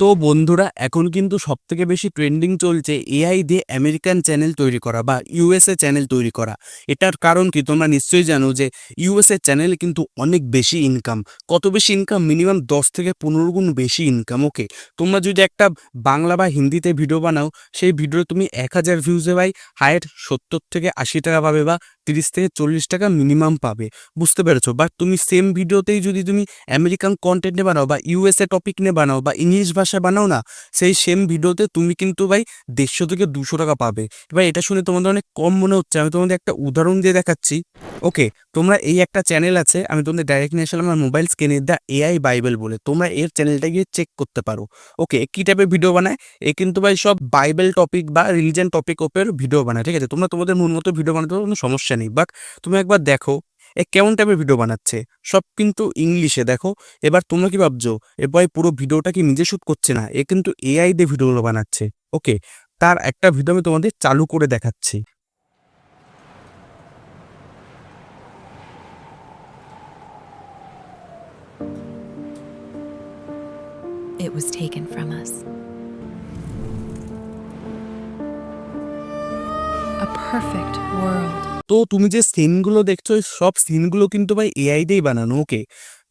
তো বন্ধুরা এখন কিন্তু সবথেকে বেশি ট্রেন্ডিং চলছে এআই দিয়ে আমেরিকান চ্যানেল তৈরি করা বা ইউএসএ চ্যানেল তৈরি করা। এটার কারণ কি তোমরা নিশ্চয়ই জানো যে ইউএসএ চ্যানেলে কিন্তু অনেক বেশি ইনকাম। কত বেশি ইনকাম? মিনিমাম 10 থেকে 15 গুণ বেশি ইনকাম। ওকে, তোমরা যদি একটা বাংলা বা হিন্দিতে ভিডিও বানাও, সেই ভিডিও তুমি 1000 ভিউজে ভাই হায়েস্ট 70 থেকে 80 টাকা পাবে বা 30 থেকে 40 টাকা মিনিমাম পাবে। বুঝতে পেরেছো? বাট তুমি সেম ভিডিওতেই যদি তুমি আমেরিকান কন্টেন্টে বানাও বা ইউএসএ টপিক নিয়ে বানাও বা ইংলিশ ভাষায় বানাও না, সেই সেম ভিডিওতে তুমি কিন্তু ভাই 150 থেকে 200 টাকা পাবে। এবার এটা শুনে তোমাদের অনেক কম মনে হচ্ছে, আমি তোমাদের একটা উদাহরণ দিয়ে দেখাচ্ছি। ওকে, তোমরা এই একটা চ্যানেল আছে, আমি তোমাদের ডাইরেক্ট নিয়ে আসলাম আমার মোবাইল স্ক্রিনে, দ্য এআই বাইবেল বলে, তোমরা এর চ্যানেলটা গিয়ে চেক করতে পারো। ওকে, কী টাইপের ভিডিও বানায়? এ কিন্তু ভাই সব বাইবেল টপিক বা রিলিজিয়ান টপিক ওপর ভিডিও বানায়, ঠিক আছে? তোমরা তোমাদের মন মতো ভিডিও বানাতে কোনো সমস্যা নেই, বাট তুমি একবার দেখো এ কেমন টাইপের ভিডিও বানাচ্ছে। সব কিন্তু ইংলিশে। দেখো, এবার তোমরা কি ভাবছো এবার পুরো ভিডিওটা কি নিজে শুট করছে না, এ কিন্তু এআই দিয়ে ভিডিওগুলো বানাচ্ছে। ওকে, তার একটা ভিডিও আমি তোমাদের চালু করে দেখাচ্ছি। It was taken from us. A perfect world. তো তুমি যে সিনগুলো দেখছো সব সিনগুলো কিন্তু ভাই এআই দিয়েই বানানো। ওকে,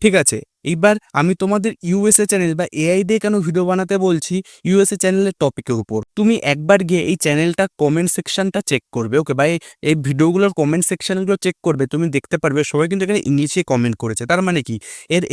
ঠিক আছে। এইবার আমি তোমাদের ইউএসএ চ্যানেল বা এআই দিয়ে কেন ভিডিও বানাতে বলছি, ইউএসএ চ্যানেলের টপিকের উপর তুমি একবার গিয়ে এই চ্যানেলটা কমেন্ট সেকশনটা চেক করবে। ওকে, বা এই ভিডিওগুলোর কমেন্ট সেকশনগুলো চেক করবে, তুমি দেখতে পারবে সবাই কিন্তু এখানে ইংলিশে কমেন্ট করেছে। তার মানে কি,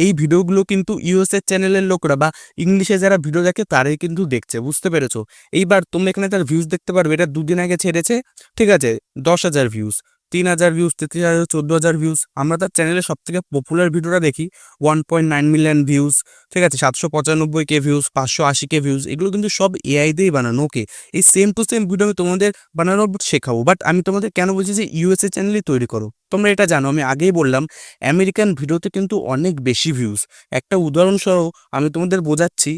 এই ভিডিওগুলো কিন্তু ইউএসএ চ্যানেলের লোকরা বা ইংলিশে যারা ভিডিও দেখে তারাই কিন্তু দেখছে। বুঝতে পেরেছো? এইবার তুমি এখানে তার ভিউজ দেখতে পারবে, এটা 2 দিন আগে ছেড়েছে, ঠিক আছে, 10,000 ভিউজ, 3,000 ভিউজ, 33,000, 14,000 ভিউজ। আমরা তার চ্যানেলে সব থেকে পপুলার ভিডিওটা দেখি, 1.9 মিলিয়ন ভিউজ, ঠিক আছে, 795K ভিউজ, 580K ভিউজ। এগুলো কিন্তু সব এআই দিয়েই বানানো। ওকে, এই সেম টু সেম ভিডিও আমি তোমাদের বানানো শেখাবো, বাট আমি তোমাদের কেন বলছি যে ইউএসএ চ্যানেলই তৈরি করো। তোমরা এটা জানো, আমি আগেই বললাম আমেরিকান ভিডিওতে কিন্তু অনেক বেশি ভিউজ। একটা উদাহরণসহ আমি তোমাদের বোঝাচ্ছি,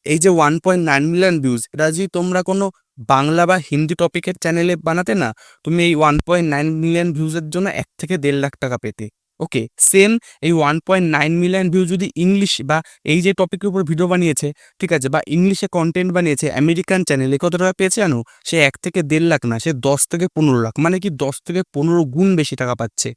এই যে 1.9 মিলিয়ন ভিউজ, এটা যদি তোমরা কোনো বাংলা বা হিন্দি টপিকের চ্যানেলে বানাতে না, তুমি এই 1.9 মিলিয়ন ভিউজের জন্য 1 থেকে 1.5 লাখ টাকা পেতে। ওকে, সেম এই 1.9 মিলিয়ন ভিউ যদি ইংলিশ বা এই যে টপিকের উপর ভিডিও বানিয়েছে, ঠিক আছে, বা ইংলিশে কন্টেন্ট বানিয়েছে আমেরিকান চ্যানেলে, কত টাকা পেয়েছে জানো? সে 1 থেকে 1.5 লাখ না, সে 10 থেকে 15 লাখ, মানে কি 10 থেকে 15 গুণ বেশি টাকা পাচ্ছে।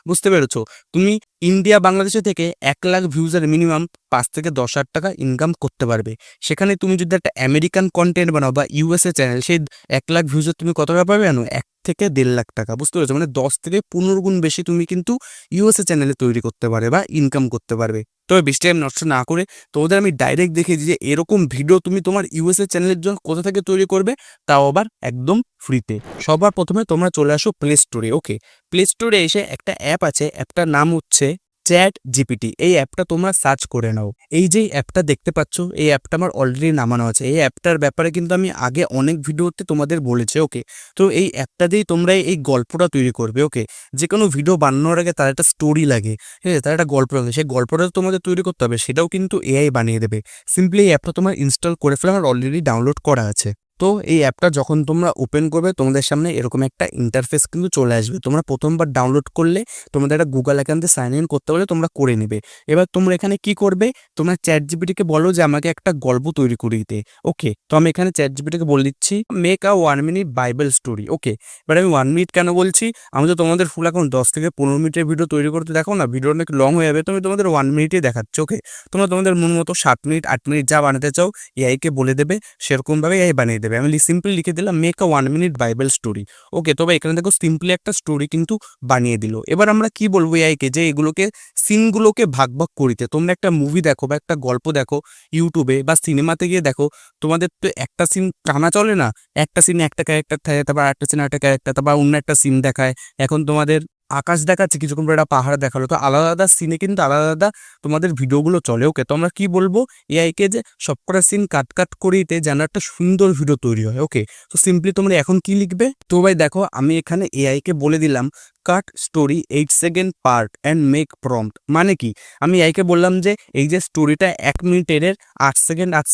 বুঝতে পেরেছো? তুমি ইন্ডিয়া বাংলাদেশে থেকে 1 লাখ ভিউজের মিনিমাম 5 থেকে 10,000 টাকা ইনকাম করতে পারবে। সেখানে তুমি যদি একটা আমেরিকান কন্টেন্ট বানাও বা ইউএসএ চ্যানেল, সেই 1 লাখ ভিউজের তুমি কত টাকা পাবে জানো? 1 থেকে 1.5 লাখ টাকা। বুঝতে পেরেছো? মানে 10 থেকে 15 গুণ বেশি তুমি কিন্তু ইউএসএ চ্যানেলে তৈরি করতে পারবে বা ইনকাম করতে পারবে। তবে বেশি টাইম নষ্ট না করে তোমাদের আমি ডাইরেক্ট দেখিয়ে দিই যে এরকম ভিডিও তুমি তোমার ইউএসএ চ্যানেলের জন্য কোথা থেকে তৈরি করবে, তাও আবার একদম ফ্রিতে। সবার প্রথমে তোমরা চলে আসো প্লে স্টোরে। ওকে, প্লে স্টোরে এসে একটা অ্যাপ আছে, অ্যাপটার নাম হচ্ছে ChatGPT। এই অ্যাপটা তোমরা সার্চ করে নাও। এই যে অ্যাপটা দেখতে পাচ্ছ, এই অ্যাপটা আমার অলরেডি নামানো আছে। এই অ্যাপটার ব্যাপারে কিন্তু আমি আগে অনেক ভিডিওতে তোমাদের বলেছি। ওকে, তো এই অ্যাপটা দিয়েই তোমরা এই গল্পটা তৈরি করবে। ওকে, যে কোনো ভিডিও বানানোর আগে তার একটা স্টোরি লাগে, ঠিক আছে, তার একটা গল্প লাগে, সেই গল্পটা তোমাদের তৈরি করতে হবে, সেটাও কিন্তু এআই বানিয়ে দেবে। সিম্পলি এই অ্যাপটা তোমার ইনস্টল করে ফেলে, আমার অলরেডি ডাউনলোড করা আছে। তো এই অ্যাপটা যখন তোমরা ওপেন করবে, তোমাদের সামনে এরকম একটা ইন্টারফেস কিন্তু চলে আসবে। তোমরা প্রথমবার ডাউনলোড করলে তোমাদের একটা গুগল অ্যাকাউন্টে সাইন ইন করতে বলে তোমরা করে নেবে। এবার তোমরা এখানে কি করবে, তোমরা ChatGPT-কে বলো যে আমাকে একটা গল্প তৈরি করে দিতে। ওকে, তো আমি এখানে ChatGPT-কে বলে দিচ্ছি make a 1 minute Bible story. Okay, এবার আমি 1 মিনিট কেন বলছি, আমি তো তোমাদের ফুল এখন 10 থেকে 15 মিনিটের ভিডিও তৈরি করতে দেখো না, ভিডিও অনেক লং হয়ে যাবে, তুমি তোমাদের 1 মিনিটই দেখাচ্ছ। ওকে, তোমরা তোমাদের মন মতো 7 মিনিট 8 মিনিট যা বানাতে চাও এআইকে বলে দেবে, সেরকমভাবে এআই বানিয়ে দেবে। আমি সিম্পলি লিখে দিলাম make a 1 minute Bible story. Okay, তবে এখানে দেখো সিম্পলি একটা স্টোরি কিন্তু বানিয়ে দিল। এবার আমরা কি বলবো এআইকে, যে এগুলোকে সিনগুলোকে ভাগ ভাগ করিতে। তোমরা একটা মুভি দেখো বা একটা গল্প দেখো ইউটিউবে বা সিনেমাতে গিয়ে দেখো, তোমাদের তো একটা সিন টানা চলে না, একটা সিনে একটা ক্যারেক্টার থাকে, তারপর একটা সিনে একটা ক্যারেক্টার, তারপর অন্য একটা সিন দেখায়। এখন তোমাদের আকাশ দেখাচ্ছে, কিছুক্ষণ পরে একটা পাহাড় দেখালো, তো আলাদা আলাদা সিনে কিন্তু আলাদা আলাদা তোমাদের ভিডিওগুলো চলে। ওকে, তো আমরা কি বলবো এআইকে, যে সবকটা সিন কাট কাট করিতে যেন একটা সুন্দর ভিডিও তৈরি হয়। ওকে, তো সিম্পলি তোমরা এখন কি লিখবে, তো ভাই দেখো আমি এখানে এআইকে বলে দিলাম cut story 8 second part and make prompt. মানে কি, আমি এআইকে বললাম যে এই যে স্টোরিটা 1 মিনিটের 8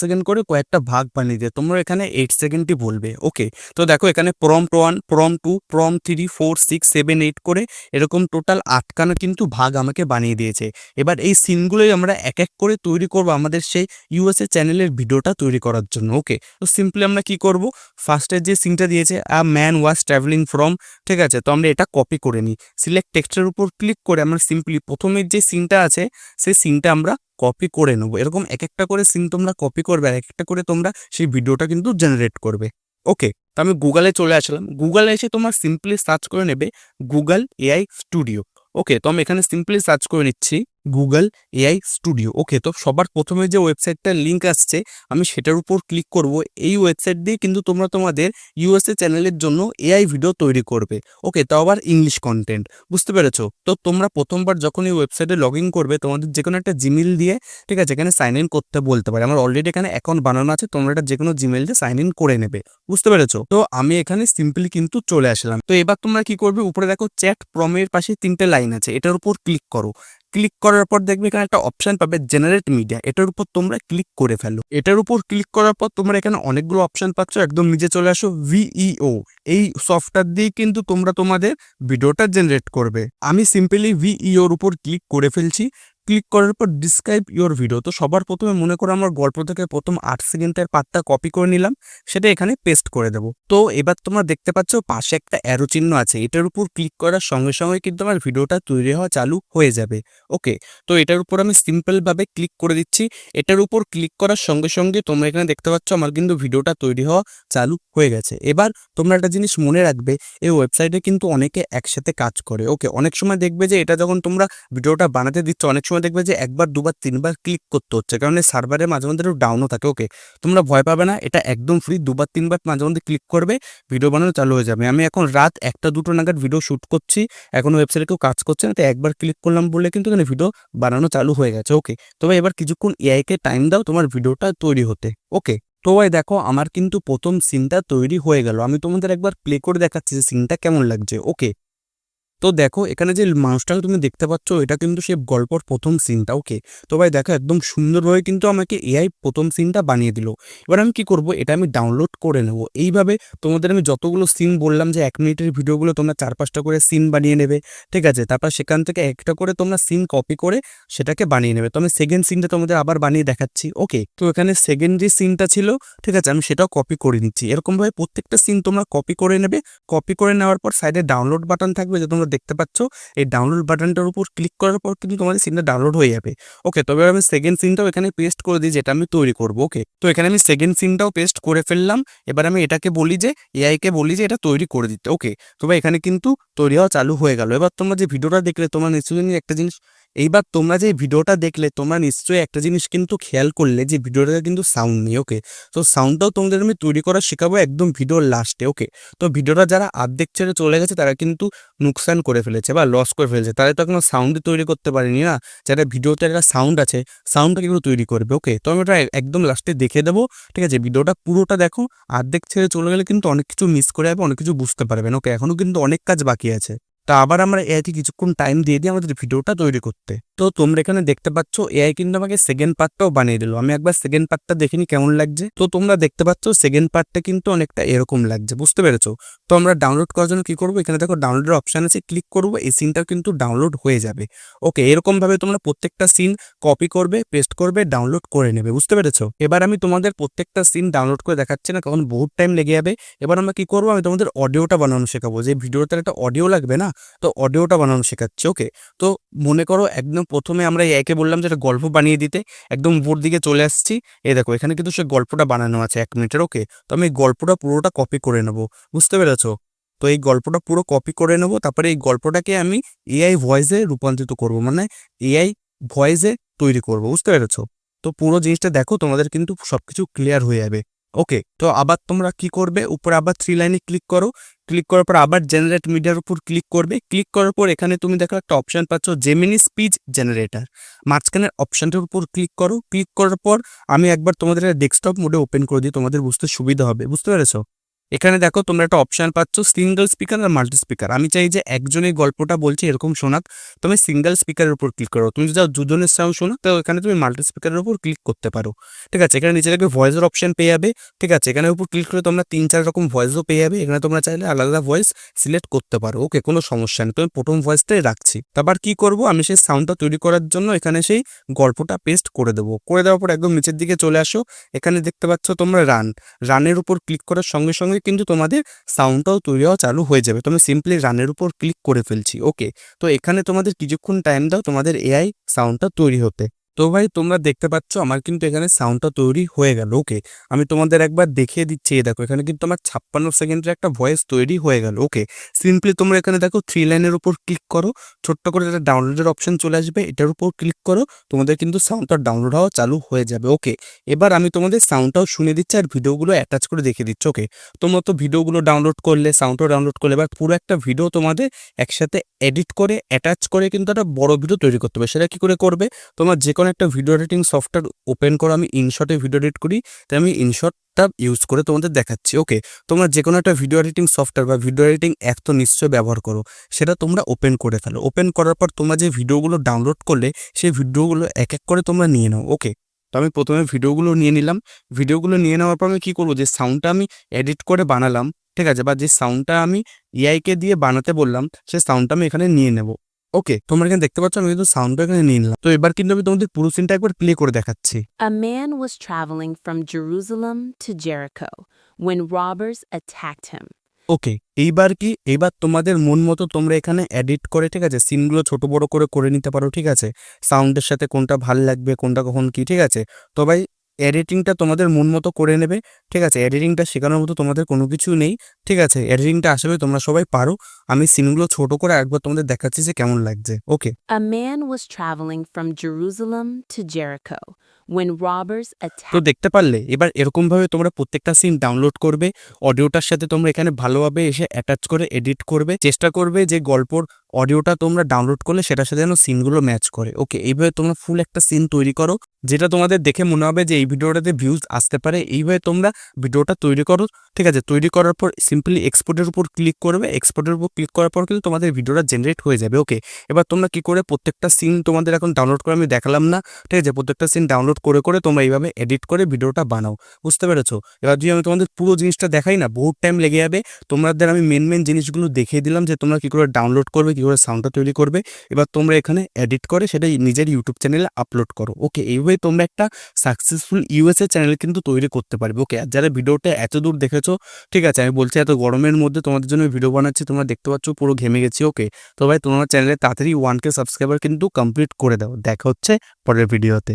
সেকেন্ড করে কয়েকটা ভাগ বানিয়ে দিয়ে তোমরা এখানে 8 সেকেন্ডই বলবে। ওকে, তো দেখো এখানে প্রম্পট 1, প্রম্পট 2, প্রম্পট 3, 4, 6, 7, 8 করে এরকম টোটাল 8খানা কিন্তু ভাগ আমাকে বানিয়ে দিয়েছে। এবার এই সিনগুলোই আমরা এক এক করে তৈরি করবো আমাদের সেই ইউএসএ চ্যানেলের ভিডিওটা তৈরি করার জন্য। ওকে, তো সিম্পলি আমরা কি করব, ফার্স্টের যে সিনটা দিয়েছে a man was travelling from, ঠিক আছে, তো আমরা এটা কপি করে নিই। সিলেক্ট টেক্সটের উপর ক্লিক করে আমরা সিম্পলি প্রথমের যে সিনটা আছে সেই সিনটা আমরা কপি করে নেব। এরকম এক একটা করে সিন তোমরা কপি করবে আর এক একটা করে তোমরা সেই ভিডিওটা কিন্তু জেনারেট করবে। ওকে, তো আমি গুগলে চলে আসলাম। গুগলে এসে তোমার সিম্পলি সার্চ করে নেবে গুগল এআই স্টুডিও। ওকে, তো আমি এখানে সিম্পলি সার্চ করে নিচ্ছি গুগল এআই স্টুডিও। ওকে, তো সবার প্রথমে যে ওয়েবসাইটটার লিঙ্ক আসছে আমি সেটার উপর ক্লিক করব। এই ওয়েবসাইট দিয়ে কিন্তু তোমরা তোমাদের ইউএসএ চ্যানেলের জন্য এআই ভিডিও তৈরি করবে। ওকে, তাও আবার ইংলিশ কন্টেন্ট, বুঝতে পেরেছো? তো তোমরা প্রথমবার যখন এই ওয়েবসাইটে লগ ইন করবে তোমাদের যে কোনো একটা জিমেইল দিয়ে, ঠিক আছে, এখানে সাইন ইন করতে বলতে পারে। আমার অলরেডি এখানে অ্যাকাউন্ট বানানো আছে, তোমরা এটা যে কোনো জিমেইল দিয়ে সাইন ইন করে নেবে, বুঝতে পেরেছো? তো আমি এখানে সিম্পলি কিন্তু চলে আসলাম। তো এবার তোমরা কি করবে, উপরে দেখো চ্যাট প্রমের পাশে 3টে লাইন আছে, এটার উপর ক্লিক করো। ক্লিক করার পর দেখবে এখানে একটা অপশন পাবে জেনারেট মিডিয়া, এটার উপর তোমরা ক্লিক করে ফেলো। এটার উপর ক্লিক করার পর তোমরা এখানে অনেকগুলো অপশন পাচ্ছ, একদম নিচে চলে আসো ভিইও। এই সফটওয়্যার দিয়ে কিন্তু তোমরা তোমাদের ভিডিওটা জেনারেট করবে। আমি সিম্পলি ভিইওর উপর ক্লিক করে ফেলছি। ক্লিক করার পর ডিসক্রাইব ইওর ভিডিও, তো সবার প্রথমে মনে করো আমার গল্প থেকে প্রথম 8 সেকেন্ডের পার্টটা কপি করে নিলাম, সেটা এখানে পেস্ট করে দেবো। তো এবার তোমরা দেখতে পাচ্ছ পাশে একটা অ্যারো চিহ্ন আছে, এটার উপর ক্লিক করার সঙ্গে সঙ্গে কিন্তু আমার ভিডিওটা তৈরি হওয়া চালু হয়ে যাবে। ওকে, তো এটার উপর আমি সিম্পলভাবে ক্লিক করে দিচ্ছি। এটার উপর ক্লিক করার সঙ্গে সঙ্গে তোমরা এখানে দেখতে পাচ্ছ আমার কিন্তু ভিডিওটা তৈরি হওয়া চালু হয়ে গেছে। এবার তোমরা একটা জিনিস মনে রাখবে, এই ওয়েবসাইটে কিন্তু অনেকে একসাথে কাজ করে। ওকে, অনেক সময় দেখবে যে এটা যখন তোমরা ভিডিওটা বানাতে দিচ্ছ অনেক সময় দেখবে যে 1বার 2বার 3বার ক্লিক করতে হচ্ছে, কারণ এই সার্ভারে মাঝে মধ্যে একটু ডাউনও থাকে। ওকে, তোমরা ভয় পাবে না, এটা একদম ফ্রি। 2বার 3বার মাঝে মধ্যে ক্লিক করবে, ভিডিও বানানো চালু হয়ে যাবে। আমি এখন রাত 1টা 2টো নাগাদ ভিডিও শ্যুট করছি, এখন ওয়েবসাইটে কেউ কাজ করছে না, তো একবার ক্লিক করলাম বলে কিন্তু এখানে ভিডিও বানানো চালু হয়ে গেছে। ওকে, তবে এবার কিছুক্ষণ এআইকে টাইম দাও তোমার ভিডিওটা তৈরি হতে। ওকে, তো ভাই দেখো আমার কিন্তু প্রথম সিনটা তৈরি হয়ে গেল। আমি তোমাদের একবার প্লে করে দেখাচ্ছি যে সিনটা কেমন লাগছে। ওকে, তো দেখো এখানে যে মানুষটাকে তুমি দেখতে পাচ্ছ এটা কিন্তু সে গল্পর প্রথম সিনটা। ওকে, তো ভাই দেখো একদম সুন্দরভাবে কিন্তু আমাকে এআই প্রথম সিনটা বানিয়ে দিল। এবার আমি কি করব, এটা আমি ডাউনলোড করে নেব। এইভাবে তোমাদের আমি যতগুলো সিন বললাম যে 1 মিনিটের ভিডিওগুলো তোমরা 4-5টা করে সিন বানিয়ে নেবে, ঠিক আছে, তারপর সেখান থেকে একটা করে তোমরা সিন কপি করে সেটাকে বানিয়ে নেবে। তো আমি সেকেন্ড সিনটা তোমাদের আবার বানিয়ে দেখাচ্ছি। ওকে, তো এখানে সেকেন্ড যে সিনটা ছিল, ঠিক আছে, আমি সেটাও কপি করে নিচ্ছি। এরকমভাবে প্রত্যেকটা সিন তোমরা কপি করে নেবে। কপি করে নেওয়ার পর সাইডে ডাউনলোড বাটন থাকবে, যে তোমরা দেখতে পাচ্ছ এই ডাউনলোড বাটনটার উপর ক্লিক করার পর কিন্তু তোমাদের সিনটা ডাউনলোড হয়ে যাবে। ওকে, তবে আমি সেকেন্ড সিনটাও এখানে পেস্ট করে দিই যেটা আমি তৈরি করব। ওকে, তো এখানে আমি সেকেন্ড সিনটাও পেস্ট করে ফেললাম। এবার আমি এটাকে বলি যে এআইকে বলি যে এটা তৈরি করে দিতে। ওকে, তবে এখানে কিন্তু তৈরি হওয়া চালু হয়ে গেল। এবার তোমরা যে ভিডিওটা দেখলে তোমরা নিশ্চয়ই একটা জিনিস, এইবার তোমরা যে ভিডিওটা দেখলে তোমরা নিশ্চয়ই একটা জিনিস কিন্তু খেয়াল করলে যে ভিডিওটা কিন্তু সাউন্ড নেই। ওকে, তো সাউন্ডটাও তোমাদের আমি তৈরি করা শেখাবো একদম ভিডিওর লাস্টে। ওকে, তো ভিডিওটা যারা অর্ধেক ছেড়ে চলে গেছে তারা কিন্তু নুকসান করে ফেলেছে বা লস করে ফেলেছে, তারা তো কোনো সাউন্ডই তৈরি করতে পারেনি না। যারা ভিডিওতে একটা সাউন্ড আছে সাউন্ডটা কিন্তু তৈরি করবে। ওকে, তো আমি ওটা একদম লাস্টে দেখে দেবো, ঠিক আছে। ভিডিওটা পুরোটা দেখো, অর্ধেক ছেড়ে চলে গেলে কিন্তু অনেক কিছু মিস করে যাবে, অনেক কিছু বুঝতে পারবেন। ওকে, এখনো কিন্তু অনেক কাজ বাকি আছে। তা আবার আমরা এআইকে কিছুক্ষণ টাইম দিয়ে দিই আমাদের ভিডিওটা তৈরি করতে। তো তোমরা এখানে দেখতে পাচ্ছ এআই কিন্তু আমাকে সেকেন্ড পার্টটাও বানিয়ে দিল। আমি একবার সেকেন্ড পার্টটা দেখিনি কেমন লাগছে। তো তোমরা দেখতে পাচ্ছ সেকেন্ড পার্টটা কিন্তু অনেকটা এরকম লাগছে, বুঝতে পেরেছো? তো আমরা ডাউনলোড করার জন্য কি করবো, এখানে দেখো ডাউনলোডের অপশন আছে, ক্লিক করবো, এই সিনটাও কিন্তু ডাউনলোড হয়ে যাবে। ওকে, এরকম ভাবে তোমরা প্রত্যেকটা সিন কপি করবে, পেস্ট করবে, ডাউনলোড করে নেবে, বুঝতে পেরেছো? এবার আমি তোমাদের প্রত্যেকটা সিন ডাউনলোড করে দেখাচ্ছি না, কারণ বহুত টাইম লেগে যাবে। এবার আমরা কি করবো, আমি তোমাদের অডিওটা বানানো শেখাবো। যে ভিডিওতে একটা অডিও লাগবে না, তো অডিওটা বানানো শেখাচ্ছি। ওকে, তো মনে করো একদম প্রথমে আমরা একে বললাম যে একটা গল্প বানিয়ে দিতে, একদম উপর দিকে চলে আসছি। এই দেখো এখানে কিন্তু সে গল্পটা বানানো আছে 1 মিনিটের। ওকে, তো আমি এই গল্পটা পুরোটা কপি করে নেব, বুঝতে পেরেছো? তো এই গল্পটা পুরো কপি করে নেব, তারপরে এই গল্পটাকে আমি এআই ভয়েসে রূপান্তরিত করব, মানে এআই ভয়েসে তৈরি করব, বুঝতে পেরেছো? তো পুরো জিনিসটা দেখো, তোমাদের কিন্তু সবকিছু ক্লিয়ার হয়ে যাবে। ওকে, তো আবার তোমরা কি করবে, উপরে আবার 3 লাইনে ক্লিক করো। ক্লিক করার পর আবার জেনারেট মিডিয়ার উপর ক্লিক করবে। ক্লিক করার পর এখানে তুমি দেখো একটা অপশন পাচ্ছ জেমিনি স্পিচ জেনারেটর, মাঝখানের অপশনটার উপর ক্লিক করো। ক্লিক করার পর আমি একবার তোমাদের ডেস্কটপ মোডে ওপেন করে দিই, তোমাদের বুঝতে সুবিধা হবে, বুঝতে পেরেছো? এখানে দেখো তোমরা একটা অপশন পাচ্ছ সিঙ্গেল স্পিকার আর মাল্টি স্পিকার। আমি চাই যে একজনের গল্পটা বলছে এরকম শোনাক, তুমি সিঙ্গেল স্পিকারের উপর ক্লিক করো। তুমি যদি দুজনের সাউন্ড শোনো তো এখানে তুমি মাল্টি স্পিকারের উপর ক্লিক করতে পারো। ঠিক আছে, এখানে নিচে দেখবে ভয়েসের অপশন পেয়ে যাবে। ঠিক আছে, এখানে উপর ক্লিক করে তোমরা 3-4 রকম ভয়েসও পেয়ে যাবে। এখানে তোমরা চাইলে আলাদা আলাদা ভয়েস সিলেক্ট করতে পারো। ওকে, কোনো সমস্যা নেই। তুমি প্রথম ভয়েসটাই রাখছি। তারপর কি করব, আমি সেই সাউন্ডটা তৈরি করার জন্য এখানে সেই গল্পটা পেস্ট করে দেবো। করে দেওয়ার পর একদম নিচের দিকে চলে আসো। এখানে দেখতে পাচ্ছ তোমরা রানের উপর ক্লিক করার সঙ্গে সঙ্গে কিন্তু তোমাদের সাউন্ডটাও তৈরি হওয়া চালু হয়ে যাবে। তুমি সিম্পলি রানের উপর ক্লিক করে ফেলছি। ওকে, তো এখানে তোমাদের কিছুক্ষণ টাইম দাও তোমাদের এআই সাউন্ডটা তৈরি হতে। তো ভাই তোমরা দেখতে পাচ্ছ আমার কিন্তু এখানে সাউন্ডটা তৈরি হয়ে গেল। ওকে, আমি তোমাদের একবার দেখিয়ে দিচ্ছি। দেখো এখানে কিন্তু আমার 56 সেকেন্ডের একটা ভয়েস তৈরি হয়ে গেল। ওকে, সিম্পলি তোমরা এখানে দেখো 3 লাইনের উপর ক্লিক করো, ছোট্ট করে একটা ডাউনলোডের অপশন চলে আসবে, এটার উপর ক্লিক করো, তোমাদের কিন্তু সাউন্ডটা ডাউনলোড হওয়া চালু হয়ে যাবে। ওকে, এবার আমি তোমাদের সাউন্ডটাও শুনে দিচ্ছি আর ভিডিওগুলো অ্যাটাচ করে দেখিয়ে দিচ্ছি। ওকে, তোমরা তো ভিডিওগুলো ডাউনলোড করলে, সাউন্ডটাও ডাউনলোড করলে, এবার পুরো একটা ভিডিও তোমাদের একসাথে এডিট করে অ্যাটাচ করে কিন্তু একটা বড় ভিডিও তৈরি করতে হবে। সেটা কি করে করবে, তোমার যে কোনো একটা ভিডিও এডিটিং সফটওয়্যার ওপেন করো। আমি ইনশটে ভিডিও এডিট করি, তাই আমি ইনশটটা ইউজ করে তোমাদের দেখাচ্ছি। ওকে, তোমরা যে কোনো একটা ভিডিও এডিটিং সফটওয়্যার বা ভিডিও এডিটিং অ্যাপ তো নিশ্চয়ই ব্যবহার করো, সেটা তোমরা ওপেন করে ফেলো। ওপেন করার পর তোমরা যে ভিডিওগুলো ডাউনলোড করলে সেই ভিডিওগুলো এক এক করে তোমরা নিয়ে নাও। ওকে, তো আমি প্রথমে ভিডিওগুলো নিয়ে নিলাম। ভিডিওগুলো নিয়ে নেওয়ার পর আমি কী করবো, যে সাউন্ডটা আমি এডিট করে বানালাম, ঠিক আছে, বা যে সাউন্ডটা আমি এআইকে দিয়ে বানাতে বললাম, সেই সাউন্ডটা আমি এখানে নিয়ে নেব। ওকে, তোমরা এখানে দেখতে পাচ্ছ আমি কিন্তু সাউন্ডটা এখানে নিয়ে নিলাম। তো এবার কিন্তু আমি তোমাদের পুরো সিনটা একবার প্লে করে দেখাচ্ছি। A man was traveling from Jerusalem to Jericho when robbers attacked him. ওকে, এইবার তোমাদের মন মতো তোমরা এখানে এডিট করে, ঠিক আছে, সিনগুলো ছোট বড় করে নিতে পারো। ঠিক আছে, সাউন্ডের সাথে কোনটা ভাল লাগবে, কোনটা কখন কি, ঠিক আছে। তো ভাই এডিটিংটা তোমাদের মন মতো করে নেবে। ঠিক আছে, এডিটিংটা শেখানোর মতো তোমাদের কোনো কিছু নেই। ঠিক আছে, এডিটিংটা আসলে তোমরা সবাই পারো। আমি সিনগুলো ছোট করে একবার তোমাদের দেখাচ্ছি যে কেমন লাগছে। ওকে, A man was traveling from Jerusalem to Jericho when robbers তো attacked. দেখতে পারলে এবার এরকমভাবে তোমরা প্রত্যেকটা সিন ডাউনলোড করবে। অডিওটার সাথে তোমরা এখানে ভালোভাবে এসে অ্যাটাচ করে এডিট করবে। চেষ্টা করবে যে গল্পর অডিওটা তোমরা ডাউনলোড করলে সেটার সাথে যেন সিনগুলো ম্যাচ করে। ওকে, এইভাবে তোমরা ফুল একটা সিন তৈরি করো, যেটা তোমাদের দেখে মনে হবে যে এই ভিডিওটাতে ভিউজ আসতে পারে। এইভাবে তোমরা ভিডিওটা তৈরি করো। ঠিক আছে, তৈরি করার পর সিম্পলি এক্সপোর্টের উপর ক্লিক করবে। এক্সপোর্টের উপর ক্লিক করার পর কিন্তু তোমাদের ভিডিওটা জেনারেট হয়ে যাবে। ওকে, এবার তোমরা কি করে প্রত্যেকটা সিন তোমাদের এখন ডাউনলোড করে আমি দেখালাম না। ঠিক আছে, প্রত্যেকটা সিন ডাউনলোড করে তোমরা এইভাবে এডিট করে ভিডিওটা বানাও। বুঝতে পেরেছো? এবার যদি আমি তোমাদের পুরো জিনিসটা দেখাই না, বহুত টাইম লেগে যাবে। তোমাদের আমি মেন জিনিসগুলো দেখিয়ে দিলাম যে তোমরা কি করে ডাউনলোড করবে, কি করে সাউন্ডটা তৈরি করবে। এবার তোমরা এখানে এডিট করে সেটা নিজের ইউটিউব চ্যানেলে আপলোড করো। ওকে, এইভাবে তোমরা একটা সাকসেসফুল ইউএসএ চ্যানেল কিন্তু তৈরি করতে পারবে। ওকে, আর যারা ভিডিওটা এত দূর দেখেছো, ঠিক আছে, আমি বলছি এত গরমের মধ্যে তোমাদের জন্য ভিডিও বানাচ্ছি, তোমরা দেখতে পাচ্ছ পুরো ঘেমে গেছি। ওকে, তো ভাই তোমরা চ্যানেলে তাড়াতাড়ি 1K সাবস্ক্রাইবার কিন্তু কমপ্লিট করে দাও। দেখা হচ্ছে পরের ভিডিওতে।